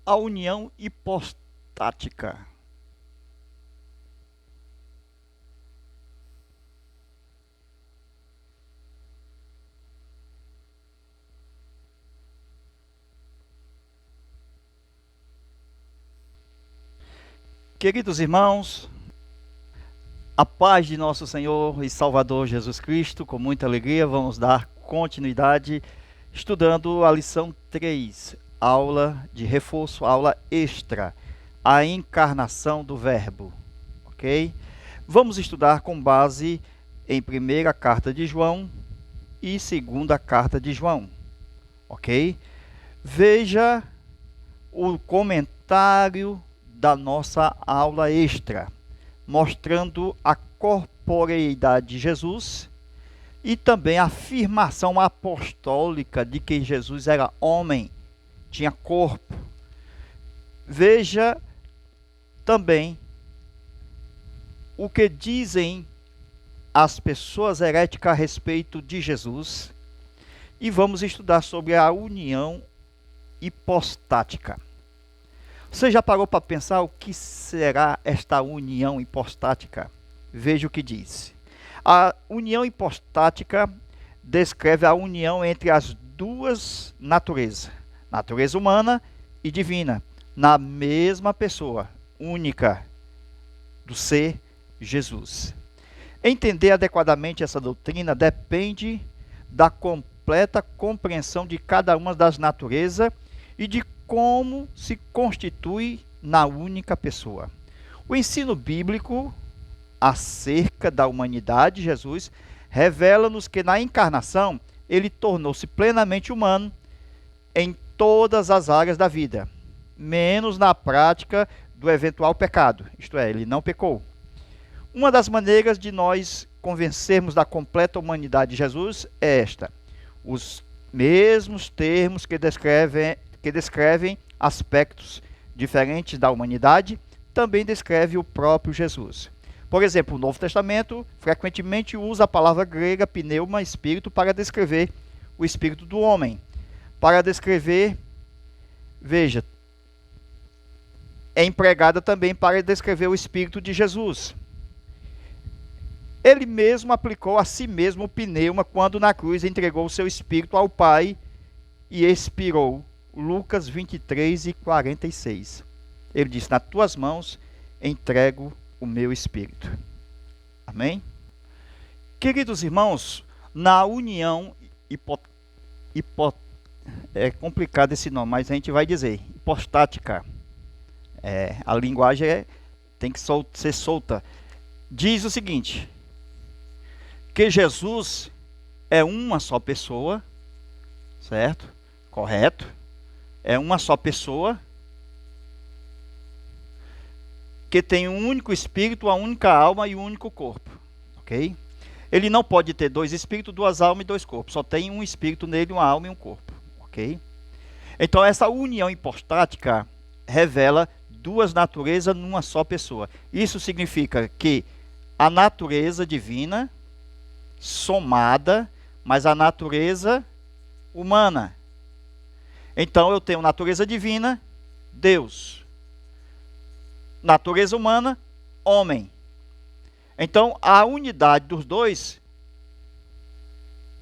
a união hipostática. Queridos irmãos, a paz de nosso Senhor e Salvador Jesus Cristo, com muita alegria, vamos dar continuidade estudando a lição 3, aula de reforço, aula extra, a encarnação do Verbo, ok? Vamos estudar com base em primeira carta de João e segunda carta de João, ok? Veja o comentário da nossa aula extra, mostrando a corporeidade de Jesus e também a afirmação apostólica de que Jesus era homem, tinha corpo. Veja também o que dizem as pessoas heréticas a respeito de Jesus e vamos estudar sobre a união hipostática. Você já parou para pensar o que será esta união hipostática? Veja o que diz. A união hipostática descreve a união entre as duas naturezas, natureza humana e divina, na mesma pessoa única do ser Jesus. Entender adequadamente essa doutrina depende da completa compreensão de cada uma das naturezas e de como se constitui na única pessoa. O ensino bíblico acerca da humanidade de Jesus revela-nos que na encarnação ele tornou-se plenamente humano em todas as áreas da vida, menos na prática do eventual pecado, isto é, ele não pecou. Uma das maneiras de nós convencermos da completa humanidade de Jesus é esta: os mesmos termos que descrevem aspectos diferentes da humanidade, também descreve o próprio Jesus. Por exemplo, o Novo Testamento frequentemente usa a palavra grega pneuma, espírito, para descrever o espírito do homem. Para descrever, veja, é empregada também para descrever o espírito de Jesus. Ele mesmo aplicou a si mesmo o pneuma quando na cruz entregou o seu espírito ao Pai e expirou. Lucas 23 e 46. Ele disse: nas tuas mãos entrego o meu espírito. Amém? Queridos irmãos, na união é complicado esse nome, mas a gente vai dizer hipostática. A linguagem tem que ser solta. Diz o seguinte: que Jesus é uma só pessoa, certo? Correto? É uma só pessoa que tem um único espírito, uma única alma e um único corpo, ok? Ele não pode ter dois espíritos, duas almas e dois corpos. Só tem um espírito nele, uma alma e um corpo, ok? Então essa união hipostática revela duas naturezas numa só pessoa. Isso significa que a natureza divina somada, mas a natureza humana. Então eu tenho natureza divina, Deus. Natureza humana, homem. Então a unidade dos dois,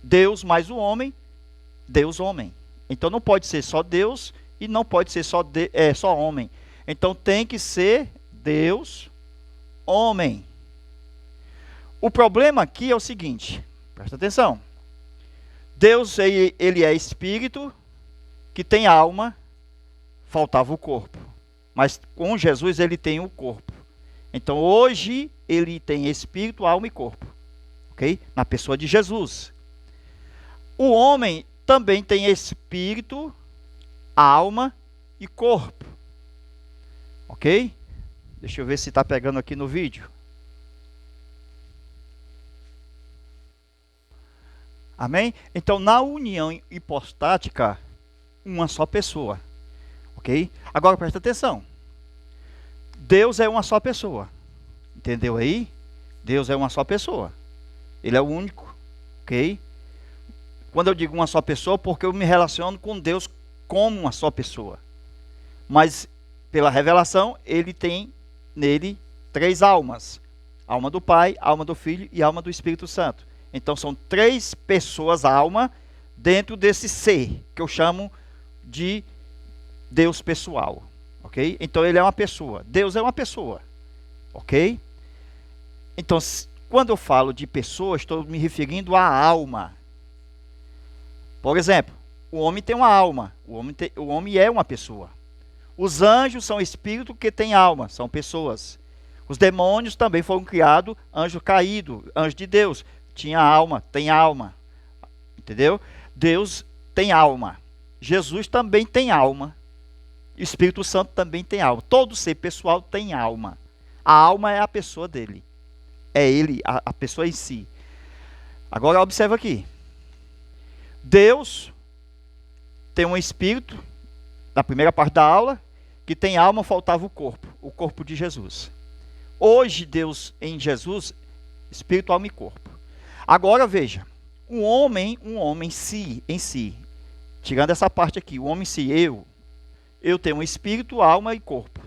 Deus mais o homem, Deus homem. Então não pode ser só Deus e não pode ser só homem. Então tem que ser Deus, homem. O problema aqui é o seguinte, presta atenção. Deus, ele é espírito, que tem alma, faltava o corpo. Mas com Jesus ele tem o corpo. Então hoje ele tem espírito, alma e corpo. Ok? Na pessoa de Jesus. O homem também tem espírito, alma e corpo. Ok? Deixa eu ver se está pegando aqui no vídeo. Amém? Então na união hipostática, uma só pessoa, ok? Agora presta atenção, Deus é uma só pessoa, entendeu aí? Deus é uma só pessoa, Ele é o único, ok? Quando eu digo uma só pessoa, porque eu me relaciono com Deus como uma só pessoa. Mas, pela revelação, ele tem nele 3 almas. Alma do Pai, alma do Filho e alma do Espírito Santo. Então, são 3 pessoas, alma, dentro desse ser, que eu chamo de Deus pessoal. Ok? Então, ele é uma pessoa. Deus é uma pessoa. Ok? Então, quando eu falo de pessoa, estou me referindo à alma. Por exemplo, o homem tem uma alma. O homem é uma pessoa. Os anjos são espíritos que têm alma, são pessoas. Os demônios também foram criados, anjo caído, anjo de Deus. Tinha alma, tem alma. Entendeu? Deus tem alma. Jesus também tem alma. O Espírito Santo também tem alma. Todo ser pessoal tem alma. A alma é a pessoa dele. É ele, a pessoa em si. Agora observa aqui. Deus tem um espírito, na primeira parte da aula, que tem alma, faltava o corpo de Jesus. Hoje Deus em Jesus, espírito, alma e corpo. Agora veja, um homem em si, tirando essa parte aqui, o homem em si, eu tenho um espírito, alma e corpo.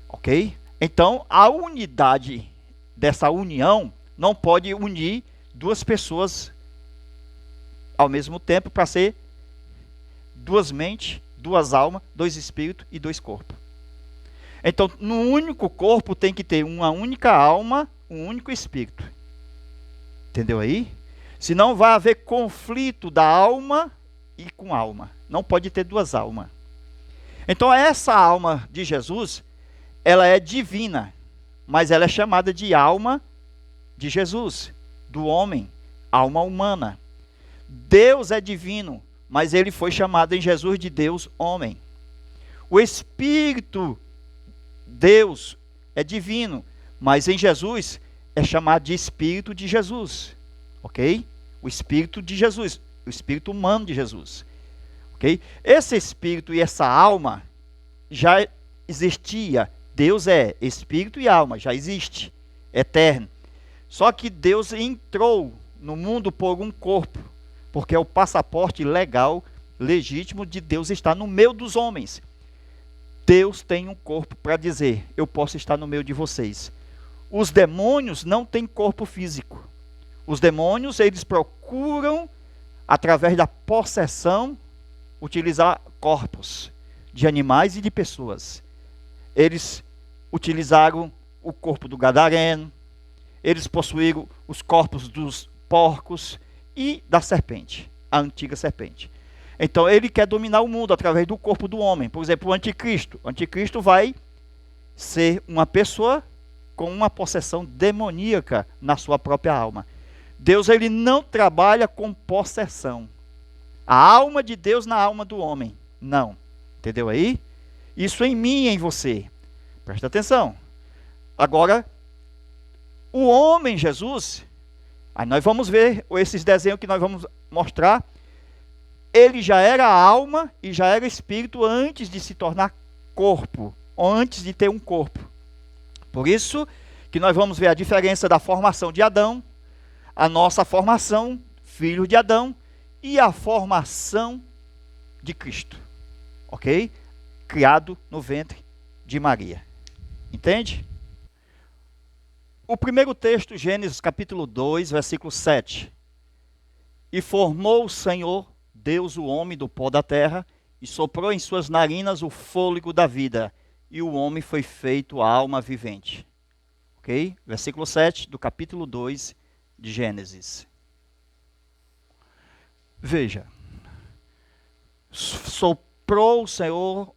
Ok? Então, a unidade dessa união não pode unir 2 pessoas ao mesmo tempo para ser 2 mentes, 2 almas, 2 espíritos e 2 corpos. Então, no único corpo tem que ter uma única alma, um único espírito. Entendeu aí? Senão vai haver conflito da alma e com alma. Não pode ter 2 almas. Então, essa alma de Jesus, ela é divina, mas ela é chamada de alma de Jesus, do homem, alma humana. Deus é divino, mas ele foi chamado em Jesus de Deus homem. O Espírito Deus é divino, mas em Jesus é chamado de Espírito de Jesus. Ok? O Espírito de Jesus, o Espírito humano de Jesus. Ok? Esse Espírito e essa alma já existia. Deus é Espírito e alma, já existe, eterno. Só que Deus entrou no mundo por um corpo, porque é o passaporte legal, legítimo de Deus estar no meio dos homens. Deus tem um corpo para dizer, eu posso estar no meio de vocês. Os demônios não têm corpo físico. Os demônios, eles procuram, através da possessão, utilizar corpos de animais e de pessoas. Eles utilizaram o corpo do gadareno, eles possuíram os corpos dos porcos e da serpente, a antiga serpente. Então ele quer dominar o mundo através do corpo do homem. Por exemplo, o anticristo. O anticristo vai ser uma pessoa com uma possessão demoníaca na sua própria alma. Deus, ele não trabalha com possessão. A alma de Deus na alma do homem. Não. Entendeu aí? Isso em mim e em você. Presta atenção. Agora, o homem Jesus, aí nós vamos ver esses desenhos que nós vamos mostrar. Ele já era alma e já era espírito antes de se tornar corpo, ou antes de ter um corpo. Por isso que nós vamos ver a diferença da formação de Adão, a nossa formação, filho de Adão, e a formação de Cristo. Ok? Criado no ventre de Maria. Entende? O primeiro texto, Gênesis capítulo 2, versículo 7. E formou o Senhor Deus o homem do pó da terra, e soprou em suas narinas o fôlego da vida, e o homem foi feito alma vivente. Ok? Versículo 7 do capítulo 2 de Gênesis. Veja. Soprou o Senhor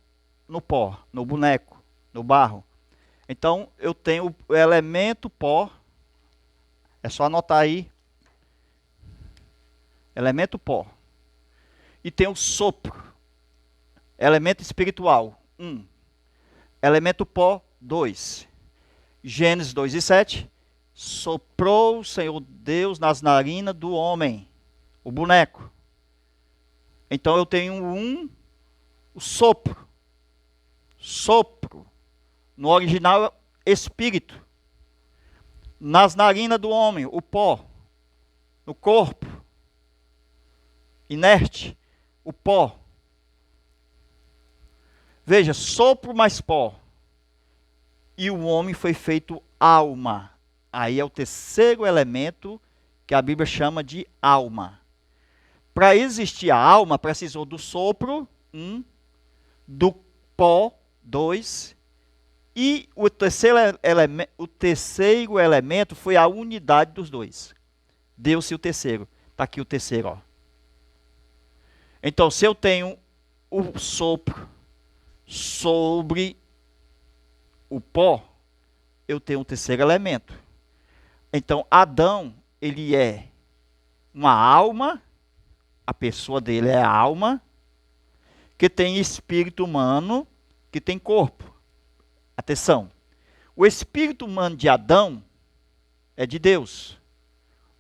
no pó, no boneco, no barro. Então, eu tenho o elemento pó. É só anotar aí. Elemento pó. E tem o sopro. Elemento espiritual, 1. Elemento pó, 2. Gênesis 2 e 7. Soprou o Senhor Deus nas narinas do homem. O boneco. Então eu tenho o sopro. Sopro. No original, espírito. Nas narinas do homem, o pó. No corpo. Inerte. O pó. Veja, sopro mais pó. E o homem foi feito alma. Aí é o terceiro elemento que a Bíblia chama de alma. Para existir a alma, precisou do sopro, do pó, 2, e o terceiro elemento foi a unidade dos dois. Deu-se o terceiro. Está aqui o terceiro. Ó. Então, se eu tenho o sopro sobre o pó, eu tenho um terceiro elemento. Então, Adão, ele é uma alma, a pessoa dele é a alma, que tem espírito humano, que tem corpo. Atenção, o espírito humano de Adão é de Deus.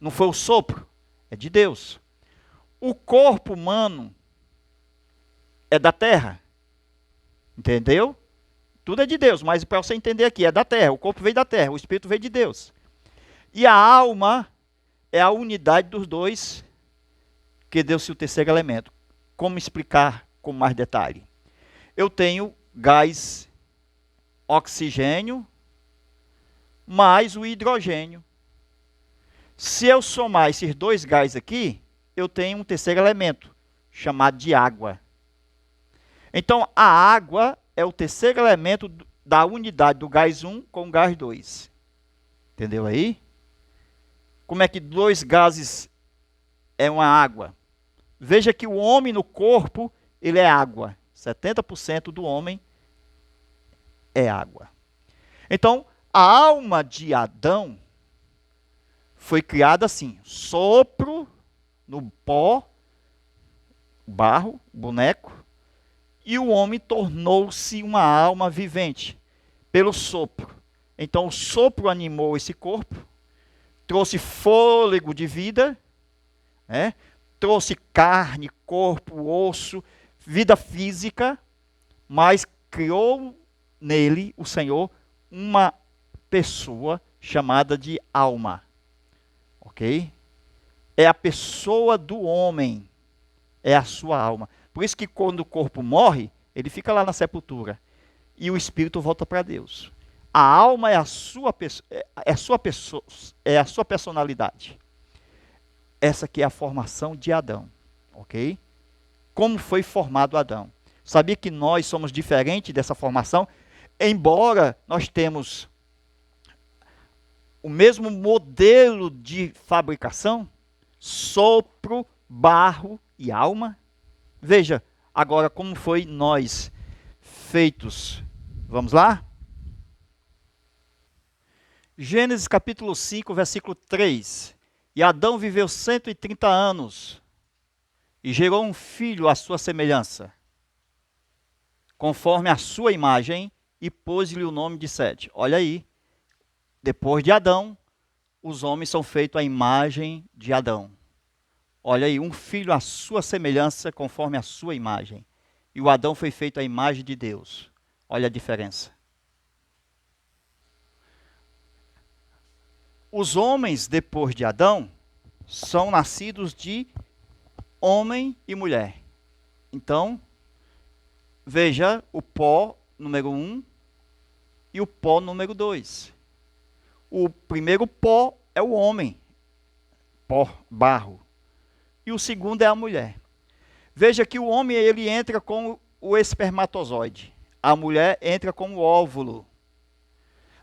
Não foi o sopro, é de Deus. O corpo humano é da terra. Entendeu? Tudo é de Deus, mas para você entender aqui, é da terra. O corpo veio da terra, o espírito veio de Deus. E a alma é a unidade dos dois, que deu-se o terceiro elemento. Como explicar com mais detalhe? Eu tenho gás oxigênio mais o hidrogênio. Se eu somar esses dois gases aqui, eu tenho um terceiro elemento, chamado de água. Então, a água é o terceiro elemento da unidade do gás 1 com o gás 2. Entendeu aí? Como é que dois gases é uma água? Veja que o homem no corpo, ele é água. 70% do homem é água. Então, a alma de Adão foi criada assim, sopro no pó, barro, boneco, e o homem tornou-se uma alma vivente pelo sopro. Então, o sopro animou esse corpo, trouxe fôlego de vida, né? Trouxe carne, corpo, osso, vida física, mas criou nele, o Senhor, uma pessoa chamada de alma. Ok? É a pessoa do homem, é a sua alma. Por isso que quando o corpo morre, ele fica lá na sepultura e o espírito volta para Deus. A alma é a sua personalidade. Essa aqui é a formação de Adão, ok? Como foi formado Adão? Sabia que nós somos diferentes dessa formação? Embora nós temos o mesmo modelo de fabricação, sopro, barro e alma. Veja agora como foi nós feitos. Vamos lá? Gênesis capítulo 5, versículo 3. E Adão viveu 130 anos e gerou um filho à sua semelhança, conforme a sua imagem, e pôs-lhe o nome de Sete. Olha aí, depois de Adão, os homens são feitos à imagem de Adão. Olha aí, um filho à sua semelhança, conforme a sua imagem. E o Adão foi feito à imagem de Deus. Olha a diferença. Os homens, depois de Adão, são nascidos de homem e mulher. Então, veja o pó número 1 e o pó número 2. O primeiro pó é o homem, pó, barro. E o segundo é a mulher. Veja que o homem ele entra com o espermatozoide. A mulher entra com o óvulo.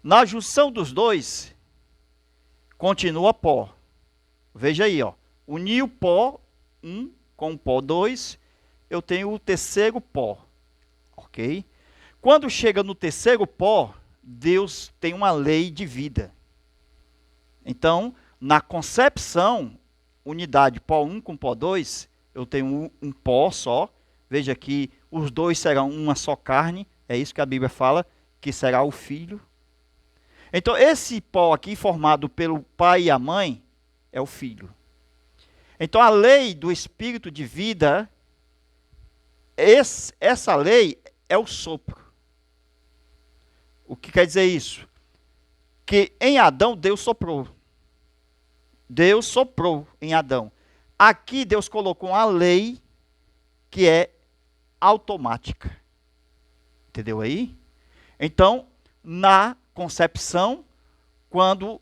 Na junção dos dois, continua pó. Veja aí, ó. Unir o pó 1 com o pó 2, eu tenho o terceiro pó. Ok? Quando chega no terceiro pó, Deus tem uma lei de vida. Então, na concepção, unidade pó 1 com pó 2, eu tenho um pó só. Veja que os dois serão uma só carne. É isso que a Bíblia fala, que será o filho. Então, esse pó aqui, formado pelo pai e a mãe, é o filho. Então, a lei do espírito de vida, essa lei é o sopro. O que quer dizer isso? Que em Adão, Deus soprou. Deus soprou em Adão. Aqui, Deus colocou uma lei que é automática. Entendeu aí? Então, na concepção, quando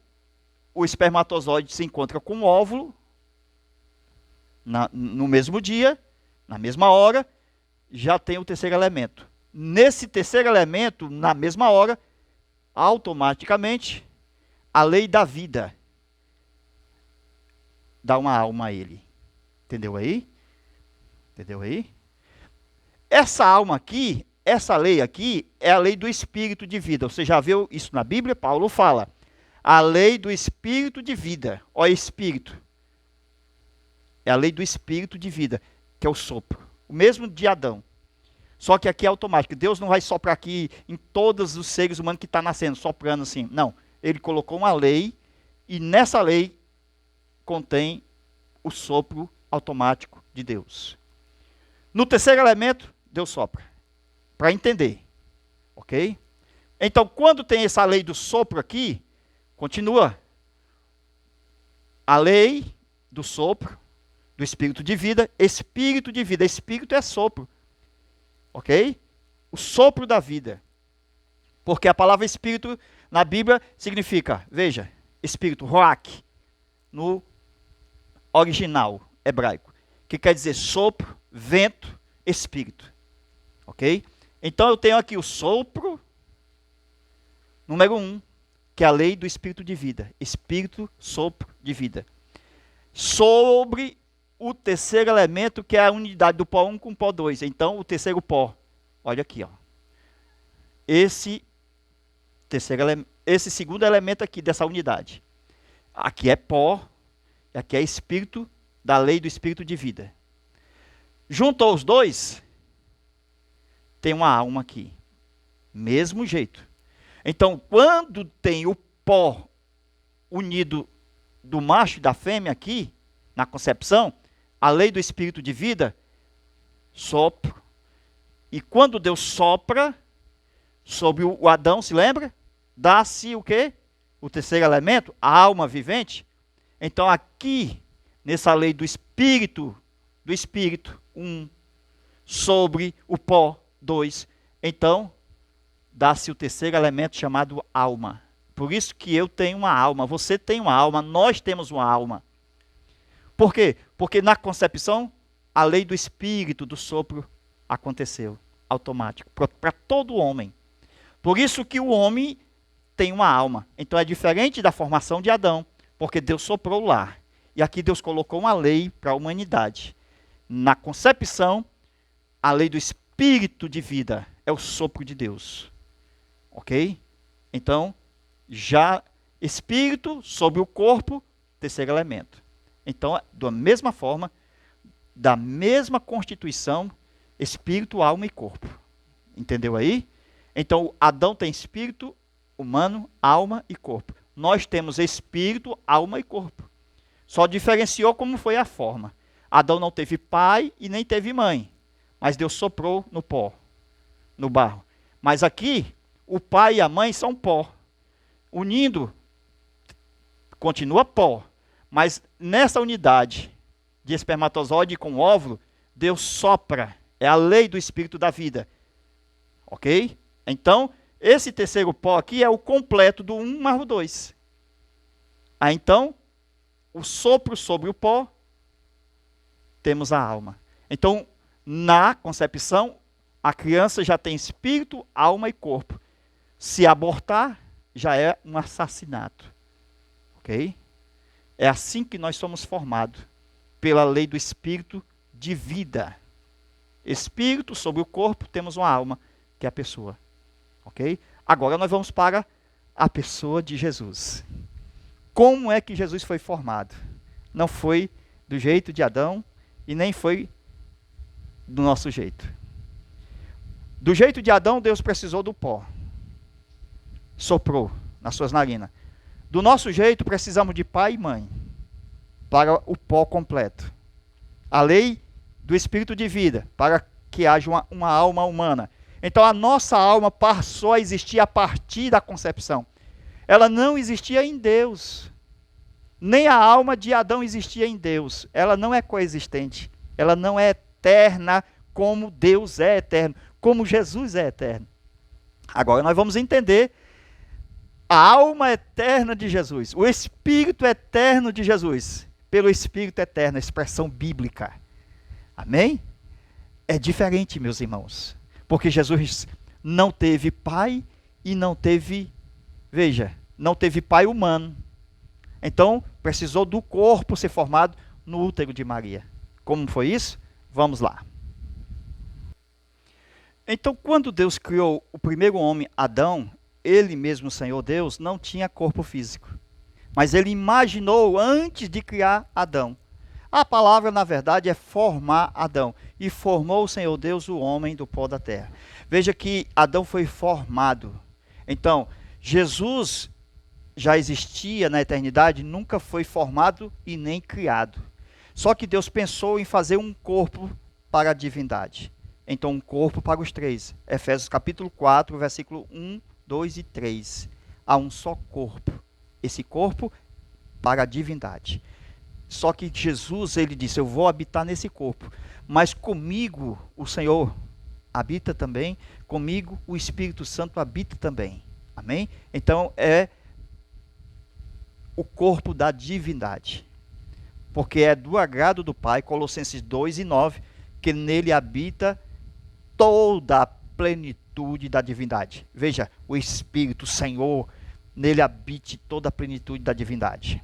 o espermatozoide se encontra com o óvulo, no mesmo dia, na mesma hora, já tem o terceiro elemento. Nesse terceiro elemento, na mesma hora, automaticamente, a lei da vida dá uma alma a ele. Entendeu aí? Entendeu aí? Essa alma aqui, essa lei aqui, é a lei do espírito de vida. Você já viu isso na Bíblia? Paulo fala. A lei do espírito de vida. Olha, espírito. É a lei do espírito de vida, que é o sopro. O mesmo de Adão. Só que aqui é automático. Deus não vai soprar aqui em todos os seres humanos que estão nascendo, soprando assim. Não. Ele colocou uma lei, e nessa lei contém o sopro automático de Deus. No terceiro elemento, Deus sopra. Para entender. Ok? Então, quando tem essa lei do sopro aqui, continua. A lei do sopro, do espírito de vida. Espírito de vida. Espírito é sopro. Ok? O sopro da vida. Porque a palavra espírito na Bíblia significa, veja, espírito, roach, no original hebraico, que quer dizer sopro, vento, espírito. Ok? Então eu tenho aqui o sopro, número 1, que é a lei do espírito de vida. Espírito, sopro de vida. Sobre o terceiro elemento, que é a unidade do pó 1 com o pó 2. Então, o terceiro pó. Olha aqui, ó. Esse segundo elemento aqui dessa unidade. Aqui é pó, aqui é espírito, da lei do espírito de vida. Juntou os dois, tem uma alma aqui. Mesmo jeito. Então, quando tem o pó unido do macho e da fêmea aqui, na concepção, a lei do espírito de vida, sopro. E quando Deus sopra sobre o Adão, se lembra? Dá-se o quê? O terceiro elemento, a alma vivente. Então aqui, nessa lei do espírito, 1, sobre o pó, 2. Então, dá-se o terceiro elemento chamado alma. Por isso que eu tenho uma alma, você tem uma alma, nós temos uma alma. Por quê? Porque na concepção, a lei do espírito, do sopro, aconteceu, automático, para todo homem. Por isso que o homem tem uma alma. Então é diferente da formação de Adão, porque Deus soprou lá. E aqui Deus colocou uma lei para a humanidade. Na concepção, a lei do espírito de vida é o sopro de Deus. Ok? Então, já espírito sobre o corpo, terceiro elemento. Então, da mesma forma, da mesma constituição, espírito, alma e corpo. Entendeu aí? Então, Adão tem espírito humano, alma e corpo. Nós temos espírito, alma e corpo. Só diferenciou como foi a forma. Adão não teve pai e nem teve mãe. Mas Deus soprou no pó, no barro. Mas aqui, o pai e a mãe são pó. Unindo, continua pó. Mas nessa unidade de espermatozoide com óvulo, Deus sopra. É a lei do espírito da vida. Ok? Então, esse terceiro pó aqui é o completo do 1 mais o 2. Aí então, o sopro sobre o pó, temos a alma. Então, na concepção, a criança já tem espírito, alma e corpo. Se abortar, já é um assassinato. Ok? É assim que nós somos formados, pela lei do espírito de vida. Espírito sobre o corpo, temos uma alma, que é a pessoa. Ok? Agora nós vamos para a pessoa de Jesus. Como é que Jesus foi formado? Não foi do jeito de Adão e nem foi do nosso jeito. Do jeito de Adão, Deus precisou do pó. Soprou nas suas narinas. Do nosso jeito, precisamos de pai e mãe para o pó completo. A lei do espírito de vida, para que haja uma alma humana. Então a nossa alma passou a existir a partir da concepção. Ela não existia em Deus. Nem a alma de Adão existia em Deus. Ela não é coexistente. Ela não é eterna como Deus é eterno, como Jesus é eterno. Agora nós vamos entender a alma eterna de Jesus, o Espírito eterno de Jesus, pelo Espírito eterno, a expressão bíblica. Amém? É diferente, meus irmãos, porque Jesus não teve pai e não teve, veja, não teve pai humano. Então, precisou do corpo ser formado no útero de Maria. Como foi isso? Vamos lá. Então, quando Deus criou o primeiro homem, Adão, ele mesmo, o Senhor Deus, não tinha corpo físico. Mas ele imaginou antes de criar Adão. A palavra, na verdade, é formar Adão. E formou o Senhor Deus o homem do pó da terra. Veja que Adão foi formado. Então, Jesus já existia na eternidade, nunca foi formado e nem criado. Só que Deus pensou em fazer um corpo para a divindade. Então, um corpo para os três. Efésios capítulo 4, versículo 1, 2 e 3. Há um só corpo. Esse corpo para a divindade. Só que Jesus, ele disse, eu vou habitar nesse corpo. Mas comigo, o Senhor habita também. Comigo, o Espírito Santo habita também. Amém? Então, é o corpo da divindade. Porque é do agrado do Pai, Colossenses 2 e 9, que nele habita toda a plenitude da divindade. Veja, o Espírito, o Senhor, nele habite toda a plenitude da divindade.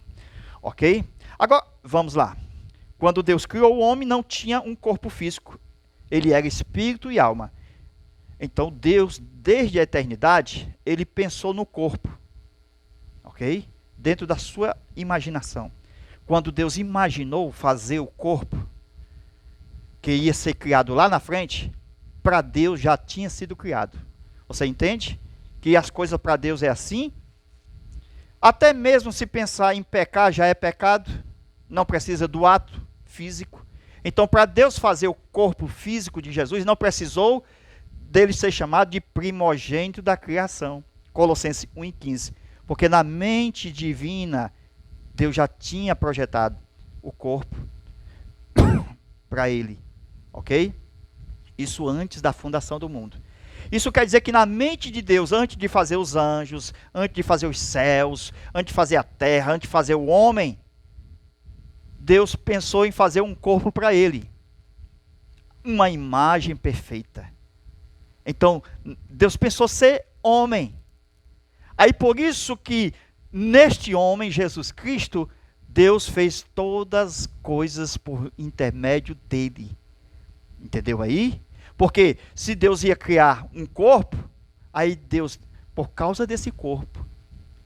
Ok? Agora, vamos lá. Quando Deus criou o homem, não tinha um corpo físico. Ele era espírito e alma. Então, Deus, desde a eternidade, ele pensou no corpo. Ok? Dentro da sua imaginação. Quando Deus imaginou fazer o corpo, que ia ser criado lá na frente, para Deus já tinha sido criado. Você entende? Que as coisas para Deus é assim? Até mesmo se pensar em pecar já é pecado, não precisa do ato físico. Então, para Deus fazer o corpo físico de Jesus, não precisou dele ser chamado de primogênito da criação. Colossenses 1:15. Porque na mente divina, Deus já tinha projetado o corpo para ele. Ok? Isso antes da fundação do mundo. Isso quer dizer que na mente de Deus, antes de fazer os anjos, antes de fazer os céus, antes de fazer a terra, antes de fazer o homem, Deus pensou em fazer um corpo para ele. Uma imagem perfeita. Então, Deus pensou ser homem. Aí por isso que neste homem, Jesus Cristo, Deus fez todas as coisas por intermédio dele. Entendeu aí? Porque se Deus ia criar um corpo, aí Deus, por causa desse corpo,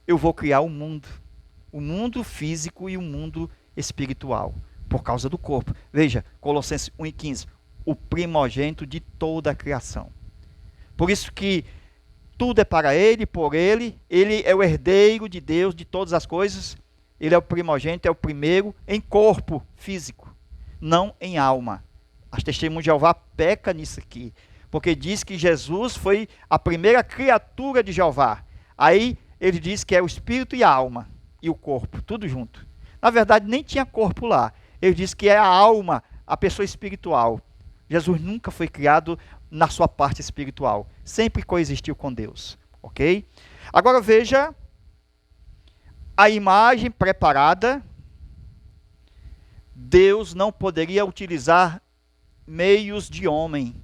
eu vou criar o mundo físico e o mundo espiritual, por causa do corpo. Veja, Colossenses 1:15, o primogênito de toda a criação. Por isso que tudo é para ele, por ele é o herdeiro de Deus, de todas as coisas, ele é o primogênito, é o primeiro em corpo físico, não em alma. As testemunhas de Jeová pecam nisso aqui, porque diz que Jesus foi a primeira criatura de Jeová. Aí ele diz que é o espírito e a alma, e o corpo, tudo junto. Na verdade, nem tinha corpo lá. Ele diz que é a alma, a pessoa espiritual. Jesus nunca foi criado na sua parte espiritual. Sempre coexistiu com Deus. Ok? Agora veja a imagem preparada. Deus não poderia utilizar meios de homem.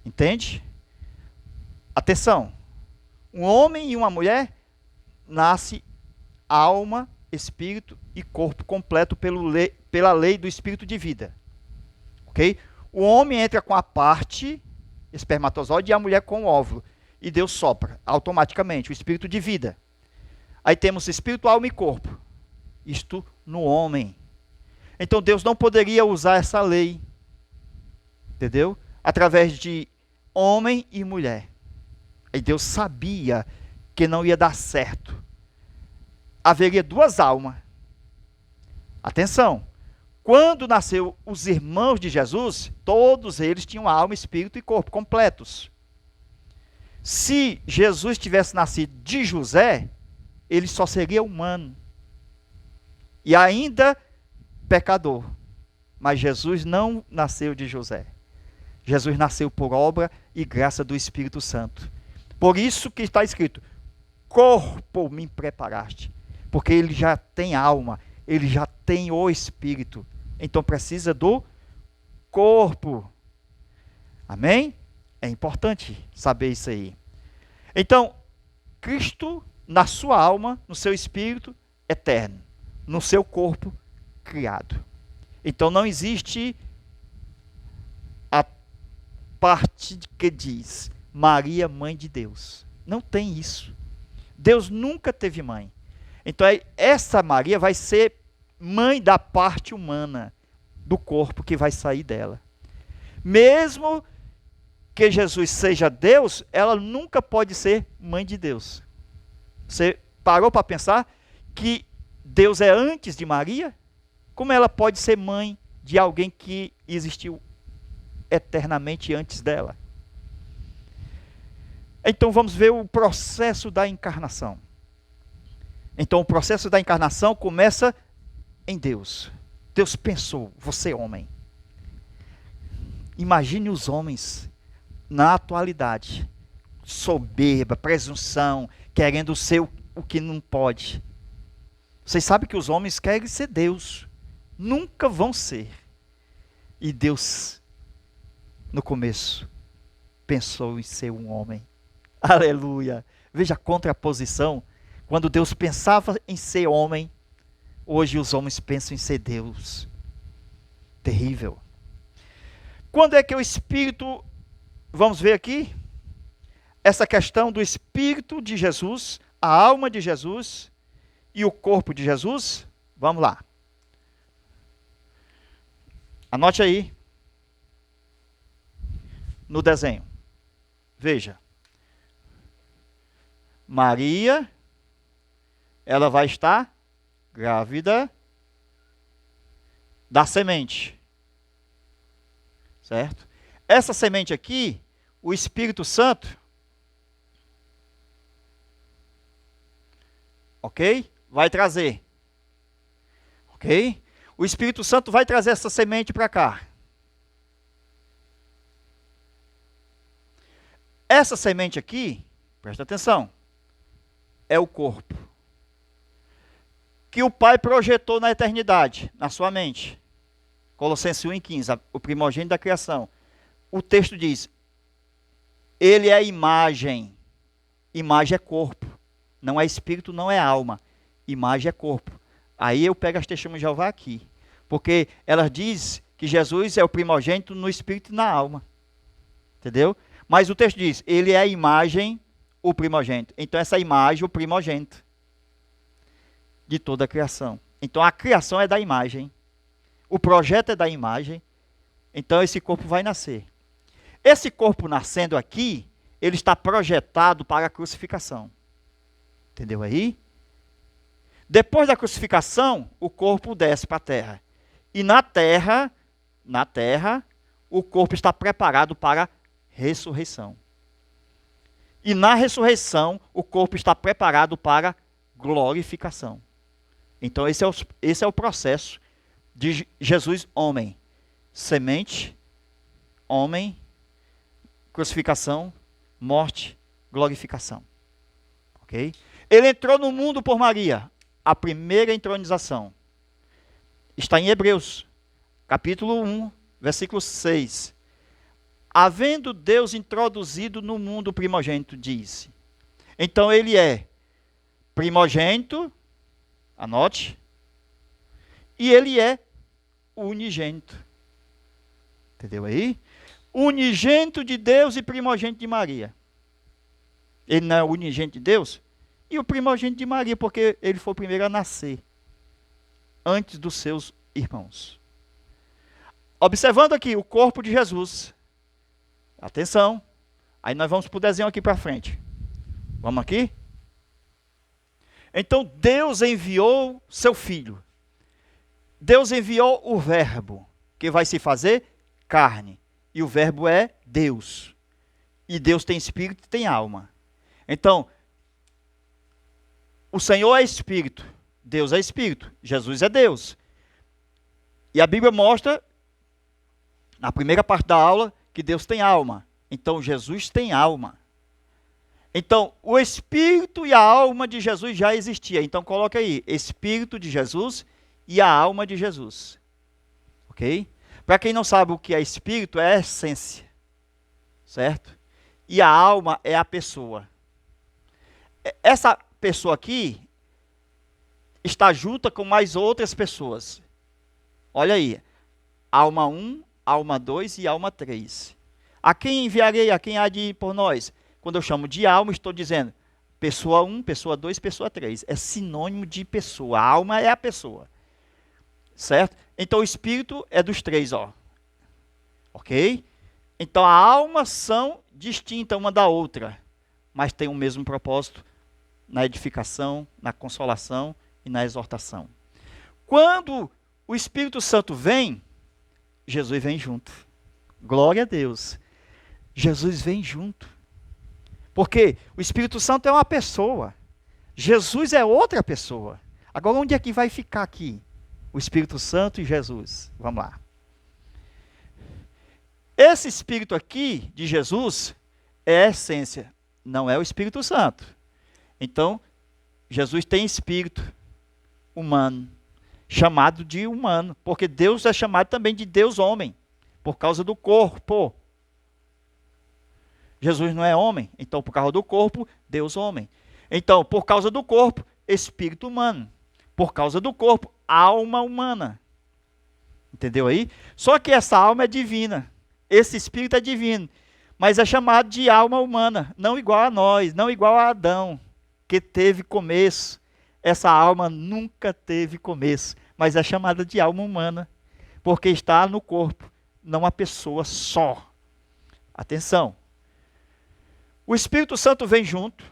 Entende? Atenção. Um homem e uma mulher nasce alma, espírito e corpo completo pela lei do espírito de vida. Ok? O homem entra com a parte espermatozoide e a mulher com o óvulo. E Deus sopra automaticamente o espírito de vida. Aí temos espírito, alma e corpo. Isto no homem. Então Deus não poderia usar essa lei. Entendeu? Através de homem e mulher. E Deus sabia que não ia dar certo. Haveria duas almas. Atenção. Quando nasceu os irmãos de Jesus, todos eles tinham alma, espírito e corpo completos. Se Jesus tivesse nascido de José, ele só seria humano. E ainda pecador. Mas Jesus não nasceu de José. Jesus nasceu por obra e graça do Espírito Santo. Por isso que está escrito, corpo me preparaste. Porque ele já tem alma, ele já tem o espírito. Então precisa do corpo. Amém? É importante saber isso aí. Então, Cristo na sua alma, no seu espírito, eterno. No seu corpo, criado. Então não existe a parte que diz Maria, mãe de Deus. Não tem isso. Deus nunca teve mãe. Então essa Maria vai ser mãe da parte humana do corpo que vai sair dela. Mesmo que Jesus seja Deus, ela nunca pode ser mãe de Deus. Você parou para pensar que Deus é antes de Maria? Como ela pode ser mãe de alguém que existiu eternamente antes dela? Então vamos ver o processo da encarnação. Então o processo da encarnação começa em Deus. Deus pensou, você é homem. Imagine os homens na atualidade, soberba, presunção, querendo ser o que não pode. Vocês sabem que os homens querem ser Deus. Nunca vão ser. E Deus, no começo, pensou em ser um homem. Aleluia. Veja a contraposição. Quando Deus pensava em ser homem, hoje os homens pensam em ser Deus. Terrível. Quando é que o Espírito, vamos ver aqui, essa questão do Espírito de Jesus, a alma de Jesus e o corpo de Jesus? Vamos lá. Anote aí. No desenho. Veja. Maria, ela vai estar grávida da semente. Certo? Essa semente aqui, o Espírito Santo, ok? Vai trazer. Ok? O Espírito Santo vai trazer essa semente para cá. Essa semente aqui, presta atenção, é o corpo que o Pai projetou na eternidade, na sua mente. Colossenses 1:15, o primogênito da criação. O texto diz, ele é imagem. Imagem é corpo. Não é espírito, não é alma. Imagem é corpo. Aí eu pego as testemunhas de Jeová aqui. Porque elas dizem que Jesus é o primogênito no espírito e na alma. Entendeu? Mas o texto diz, ele é a imagem, o primogênito. Então essa imagem, o primogênito de toda a criação. Então a criação é da imagem. O projeto é da imagem. Então esse corpo vai nascer. Esse corpo nascendo aqui, ele está projetado para a crucificação. Entendeu aí? Depois da crucificação, o corpo desce para a terra. E na terra, o corpo está preparado para a ressurreição. E na ressurreição, o corpo está preparado para a glorificação. Então esse é o processo de Jesus, homem. Semente, homem, crucificação, morte, glorificação. Ok? Ele entrou no mundo por Maria. A primeira entronização. Está em Hebreus, capítulo 1, versículo 6. Havendo Deus introduzido no mundo o primogênito, disse. Então ele é primogênito, anote, e ele é unigênito. Entendeu aí? Unigênito de Deus e primogênito de Maria. Ele não é unigênito de Deus? E o primogênito de Maria, porque ele foi o primeiro a nascer, antes dos seus irmãos. Observando aqui o corpo de Jesus. Atenção. Aí nós vamos para o desenho aqui para frente. Vamos aqui? Então Deus enviou seu Filho. Deus enviou o Verbo, que vai se fazer carne. E o Verbo é Deus. E Deus tem espírito e tem alma. Então, o Senhor é espírito. Deus é espírito. Jesus é Deus. E a Bíblia mostra, na primeira parte da aula, que Deus tem alma. Então, Jesus tem alma. Então, o espírito e a alma de Jesus já existia. Então, coloca aí, espírito de Jesus e a alma de Jesus. Ok? Para quem não sabe o que é espírito, é a essência. Certo? E a alma é a pessoa. Essa pessoa aqui está junta com mais outras pessoas. Olha aí. Alma 1, alma 2 e alma 3. A quem enviarei, a quem há de ir por nós? Quando eu chamo de alma, estou dizendo pessoa 1, pessoa 2, pessoa 3. É sinônimo de pessoa. A alma é a pessoa. Certo? Então o espírito é dos três, ó. Ok? Então a alma são distintas uma da outra, mas tem o mesmo propósito na edificação, na consolação e na exortação. Quando o Espírito Santo vem, Jesus vem junto. Glória a Deus. Jesus vem junto. Porque o Espírito Santo é uma pessoa. Jesus é outra pessoa. Agora, onde é que vai ficar aqui? O Espírito Santo e Jesus. Vamos lá. Esse Espírito aqui de Jesus é a essência, não é o Espírito Santo. Então, Jesus tem espírito humano, chamado de humano, porque Deus é chamado também de Deus homem, por causa do corpo. Jesus não é homem, então por causa do corpo, Deus homem. Então, por causa do corpo, espírito humano. Por causa do corpo, alma humana. Entendeu aí? Só que essa alma é divina. Esse espírito é divino. Mas é chamado de alma humana. Não igual a nós, não igual a Adão, que teve começo. Essa alma nunca teve começo. Mas é chamada de alma humana. Porque está no corpo, não a pessoa só. Atenção. O Espírito Santo vem junto,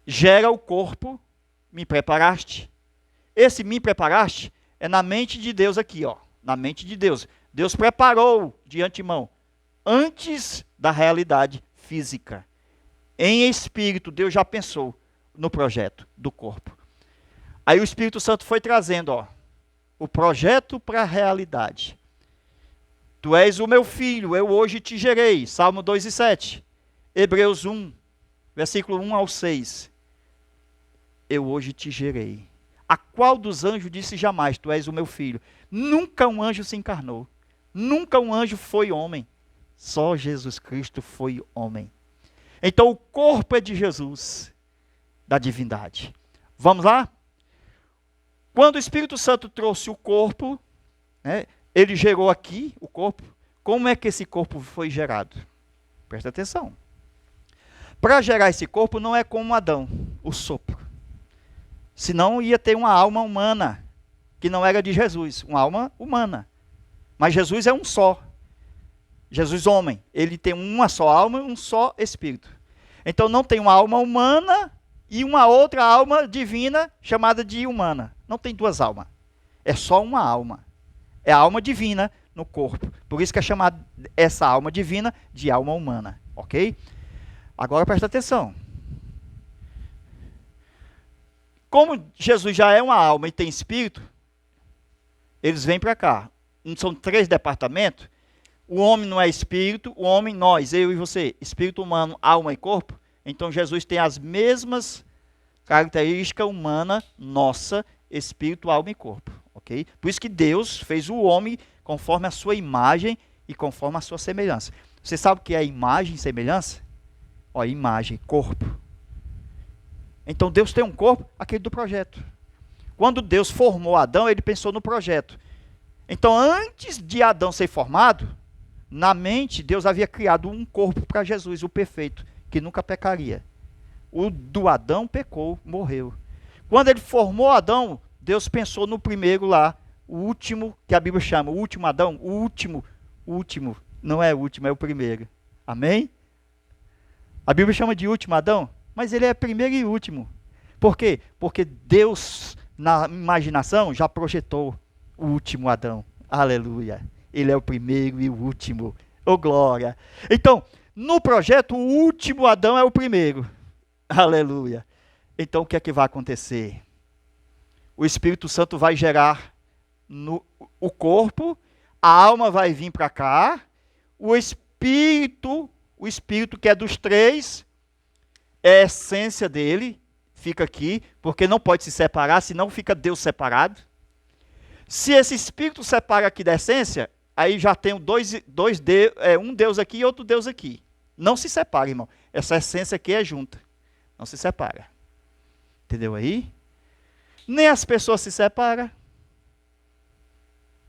gera o corpo, me preparaste. Esse me preparaste é na mente de Deus aqui, ó, na mente de Deus. Deus preparou de antemão, antes da realidade física. Em espírito, Deus já pensou no projeto do corpo. Aí o Espírito Santo foi trazendo, ó, o projeto para a realidade. Tu és o meu filho, eu hoje te gerei. Salmo 2:7. Hebreus 1, versículo 1 ao 6. Eu hoje te gerei. A qual dos anjos disse jamais, tu és o meu filho? Nunca um anjo se encarnou. Nunca um anjo foi homem. Só Jesus Cristo foi homem. Então o corpo é de Jesus, da divindade. Vamos lá? Quando o Espírito Santo trouxe o corpo, né, ele gerou aqui o corpo. Como é que esse corpo foi gerado? Presta atenção. Para gerar esse corpo não é como Adão, o sopro. Senão ia ter uma alma humana, que não era de Jesus, uma alma humana. Mas Jesus é um só. Jesus homem, ele tem uma só alma e um só espírito. Então não tem uma alma humana e uma outra alma divina chamada de humana. Não tem duas almas. É só uma alma. É a alma divina no corpo. Por isso que é chamada essa alma divina de alma humana. Ok? Agora presta atenção. Como Jesus já é uma alma e tem espírito, eles vêm para cá. São 3 departamentos. O homem não é espírito, o homem, nós, eu e você, espírito humano, alma e corpo. Então Jesus tem as mesmas características humanas, nossa, espírito, alma e corpo. Okay? Por isso que Deus fez o homem conforme a sua imagem e conforme a sua semelhança. Você sabe o que é imagem e semelhança? Ó, imagem, corpo. Então Deus tem um corpo, aquele do projeto. Quando Deus formou Adão, ele pensou no projeto. Então antes de Adão ser formado, na mente Deus havia criado um corpo para Jesus, o perfeito, que nunca pecaria. O do Adão pecou, morreu. Quando ele formou Adão, Deus pensou no primeiro lá, o último, que a Bíblia chama, o último Adão, o último, não é o último, é o primeiro. Amém? A Bíblia chama de último Adão, mas ele é primeiro e último. Por quê? Porque Deus, na imaginação, já projetou o último Adão. Aleluia. Ele é o primeiro e o último. Oh, glória. Então, no projeto, o último Adão é o primeiro. Aleluia. Então, o que é que vai acontecer? O Espírito Santo vai gerar o corpo, a alma vai vir para cá, o espírito, o Espírito que é dos três, é a essência dele, fica aqui, porque não pode se separar, senão fica Deus separado. Se esse Espírito separa aqui da essência, aí já tem um Deus aqui e outro Deus aqui. Não se separa, irmão. Essa essência aqui é junta. Não se separa. Entendeu aí? Nem as pessoas se separam.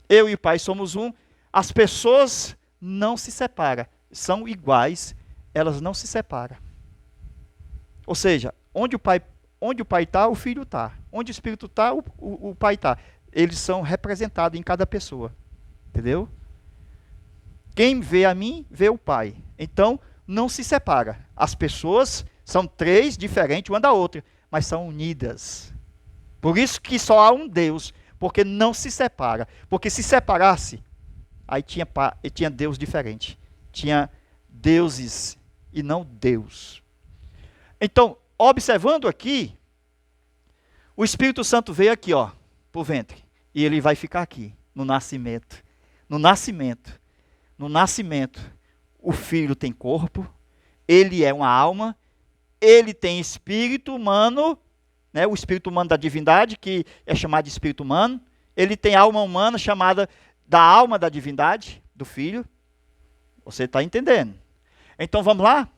Eu e o Pai somos um. As pessoas não se separam. São iguais, elas não se separam. Ou seja, onde o Pai está, o Filho está. Onde o Espírito está, o Pai está. Eles são representados em cada pessoa. Entendeu? Quem vê a mim, vê o Pai. Então, não se separa. As pessoas são três diferentes uma da outra, mas são unidas. Por isso que só há um Deus, porque não se separa. Porque se separasse, aí tinha Deus diferente. Tinha deuses e não Deus. Então, observando aqui, o Espírito Santo veio aqui, ó, pro ventre. E ele vai ficar aqui, no nascimento. No nascimento, o Filho tem corpo, ele é uma alma, ele tem espírito humano, né, o espírito humano da divindade, que é chamado de espírito humano. Ele tem alma humana, chamada da alma da divindade, do Filho. Você está entendendo? Então vamos lá?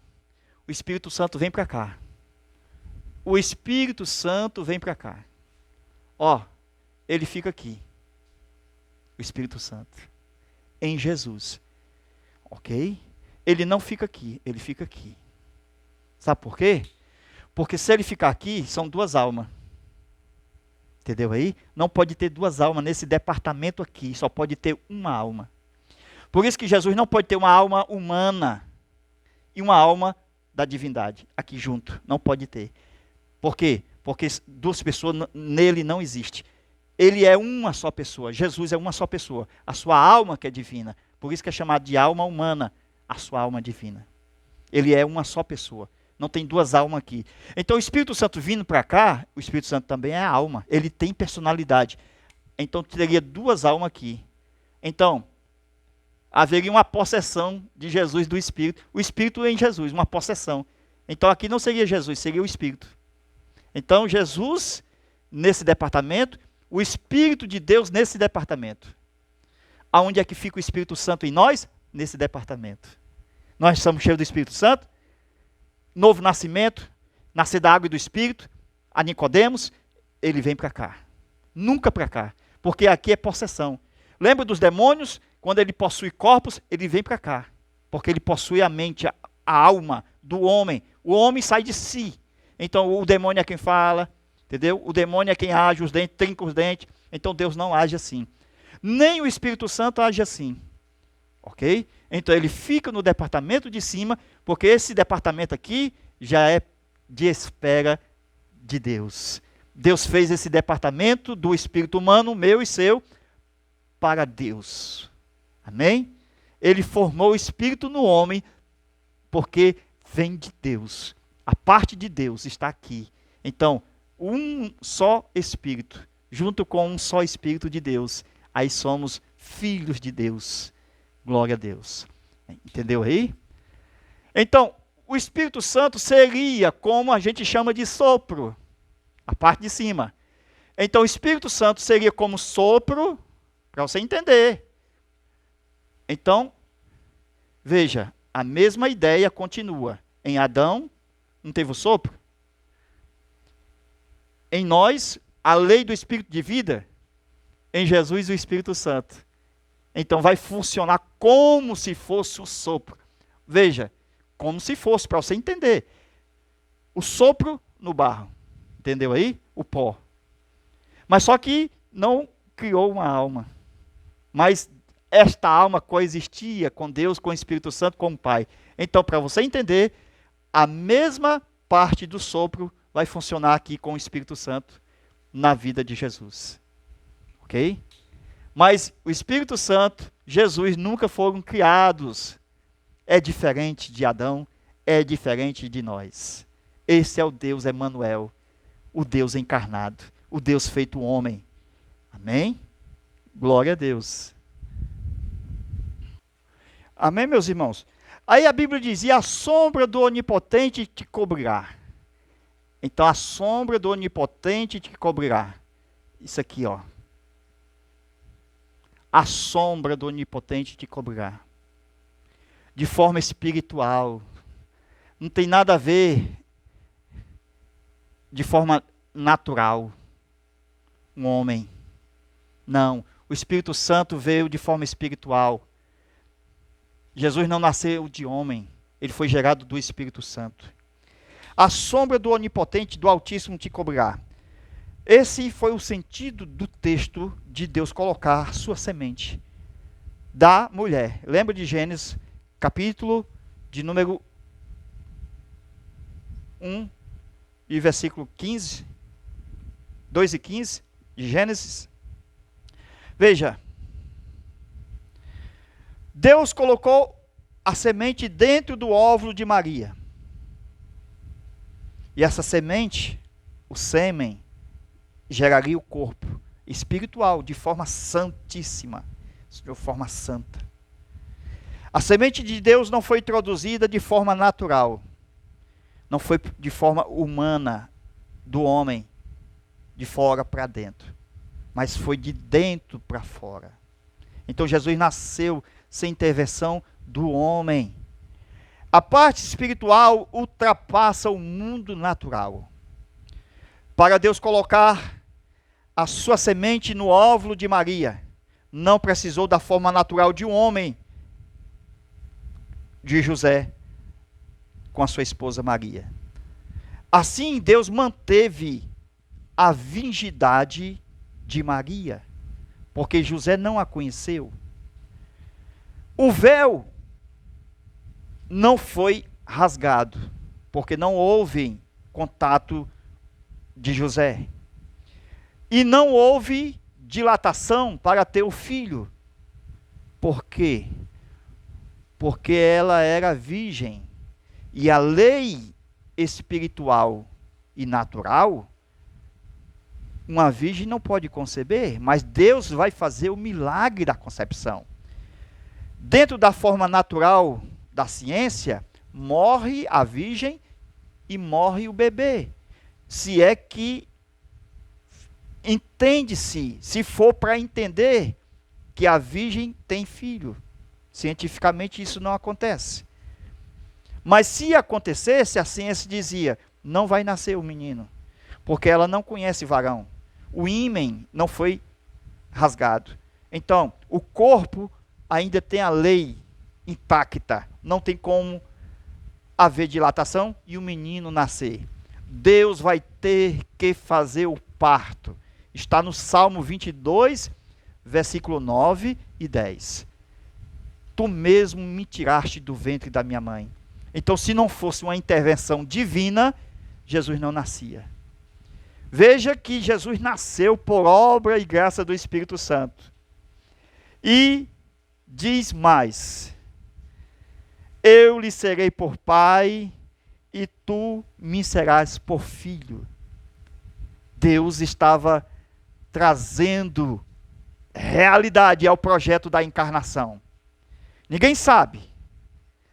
O Espírito Santo vem para cá. O Espírito Santo vem para cá. Ó, ele fica aqui. O Espírito Santo. Em Jesus. Ok? Ele não fica aqui, ele fica aqui. Sabe por quê? Porque se ele ficar aqui, são duas almas. Entendeu aí? Não pode ter duas almas nesse departamento aqui, só pode ter uma alma. Por isso que Jesus não pode ter uma alma humana e uma alma da divindade aqui junto. Não pode ter. Por quê? Porque duas pessoas nele não existe. Ele é uma só pessoa. Jesus é uma só pessoa. A sua alma que é divina. Por isso que é chamado de alma humana, a sua alma divina. Ele é uma só pessoa. Não tem duas almas aqui. Então o Espírito Santo vindo para cá, o Espírito Santo também é alma. Ele tem personalidade. Então teria duas almas aqui. Então, haveria uma possessão de Jesus do Espírito. O Espírito em Jesus, uma possessão. Então aqui não seria Jesus, seria o Espírito. Então Jesus, nesse departamento, o Espírito de Deus nesse departamento. Aonde é que fica o Espírito Santo em nós? Nesse departamento. Nós somos cheios do Espírito Santo. Novo nascimento, nascer da água e do Espírito. A Nicodemos, ele vem para cá. Nunca para cá. Porque aqui é possessão. Lembra dos demônios? Quando ele possui corpos, ele vem para cá. Porque ele possui a mente, a alma do homem. O homem sai de si. Então o demônio é quem fala, entendeu? O demônio é quem age, os dentes, trinca os dentes. Então Deus não age assim. Nem o Espírito Santo age assim. Ok? Então ele fica no departamento de cima, porque esse departamento aqui já é de espera de Deus. Deus fez esse departamento do espírito humano, meu e seu, para Deus. Amém? Ele formou o espírito no homem, porque vem de Deus. A parte de Deus está aqui. Então, um só espírito, junto com um só espírito de Deus, aí somos filhos de Deus. Glória a Deus. Entendeu aí? Então, o Espírito Santo seria como a gente chama de sopro. A parte de cima. Então, o Espírito Santo seria como sopro, para você entender. Então, veja, a mesma ideia continua. Em Adão, não teve o sopro? Em nós, a lei do Espírito de vida. Em Jesus, o Espírito Santo. Então vai funcionar como se fosse o sopro. Veja, como se fosse, para você entender. O sopro no barro. Entendeu aí? O pó. Mas só que não criou uma alma. Mas esta alma coexistia com Deus, com o Espírito Santo, com o Pai. Então, para você entender, a mesma parte do sopro vai funcionar aqui com o Espírito Santo na vida de Jesus. Ok? Mas o Espírito Santo, Jesus, nunca foram criados. É diferente de Adão, é diferente de nós. Esse é o Deus Emanuel, o Deus encarnado, o Deus feito homem. Amém? Glória a Deus. Amém, meus irmãos? Aí a Bíblia diz: e a sombra do Onipotente te cobrirá. Então a sombra do Onipotente te cobrirá. Isso aqui, ó. A sombra do Onipotente te cobrirá. De forma espiritual. Não tem nada a ver de forma natural. Um homem. Não. O Espírito Santo veio de forma espiritual. Jesus não nasceu de homem. Ele foi gerado do Espírito Santo. A sombra do Onipotente, do Altíssimo te cobrirá. Esse foi o sentido do texto de Deus colocar sua semente da mulher. Lembra de Gênesis, capítulo de número 1 e versículo 15? 2 e 15 de Gênesis. Veja. Deus colocou a semente dentro do óvulo de Maria. E essa semente, o sêmen, geraria o corpo espiritual de forma santíssima, de forma santa. A semente de Deus não foi introduzida de forma natural, não foi de forma humana, do homem, de fora para dentro, mas foi de dentro para fora. Então Jesus nasceu sem intervenção do homem. A parte espiritual ultrapassa o mundo natural. Para Deus colocar a sua semente no óvulo de Maria, não precisou da forma natural de um homem, de José, com a sua esposa Maria. Assim, Deus manteve a virgindade de Maria, porque José não a conheceu. O véu não foi rasgado, porque não houve contato de José. E não houve dilatação para ter o filho. Por quê? Porque ela era virgem. E a lei espiritual e natural, uma virgem não pode conceber, mas Deus vai fazer o milagre da concepção. Dentro da forma natural da ciência, morre a virgem e morre o bebê. Se é que entende-se, se for para entender que a virgem tem filho. Cientificamente isso não acontece. Mas se acontecesse, a ciência dizia, não vai nascer o menino, porque ela não conhece varão. O ímen não foi rasgado. Então, o corpo ainda tem a lei intacta. Não tem como haver dilatação e o menino nascer. Deus vai ter que fazer o parto. Está no Salmo 22, versículo 9 e 10. Tu mesmo me tiraste do ventre da minha mãe. Então, se não fosse uma intervenção divina, Jesus não nascia. Veja que Jesus nasceu por obra e graça do Espírito Santo. E diz mais: eu lhe serei por pai e tu me serás por filho. Deus estava trazendo realidade ao projeto da encarnação. Ninguém sabe,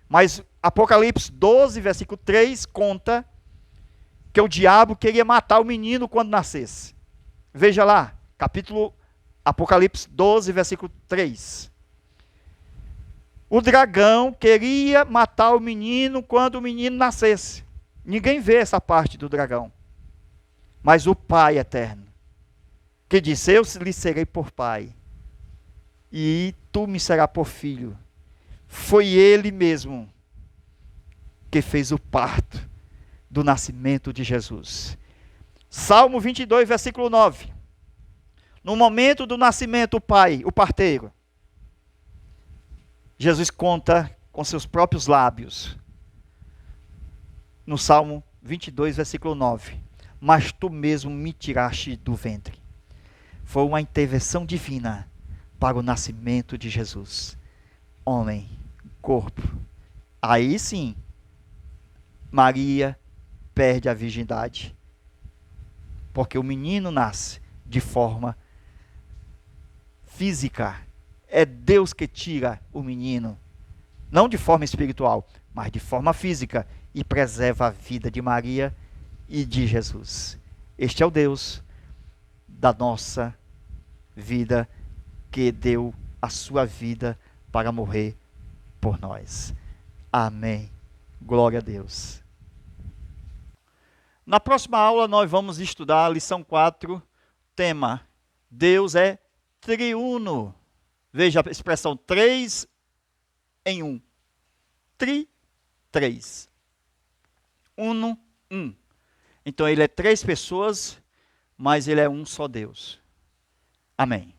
mas Apocalipse 12, versículo 3, conta que o diabo queria matar o menino quando nascesse. Veja lá, capítulo Apocalipse 12, versículo 3. O dragão queria matar o menino quando o menino nascesse. Ninguém vê essa parte do dragão. Mas o Pai eterno, que disse, eu lhe serei por pai, e tu me serás por filho. Foi ele mesmo que fez o parto do nascimento de Jesus. Salmo 22, versículo 9. No momento do nascimento, o pai, o parteiro, Jesus conta com seus próprios lábios. No Salmo 22, versículo 9. Mas tu mesmo me tiraste do ventre. Foi uma intervenção divina para o nascimento de Jesus. Homem, corpo. Aí sim, Maria perde a virgindade. Porque o menino nasce de forma física. É Deus que tira o menino não de forma espiritual, mas de forma física, e preserva a vida de Maria e de Jesus. Este é o Deus da nossa vida, que deu a sua vida para morrer por nós. Amém. Glória a Deus. Na próxima aula nós vamos estudar a lição 4, tema: Deus é triuno. Veja a expressão 3 em 1. Três. Uno, um. Então ele é 3 pessoas, mas ele é um só Deus. Amém.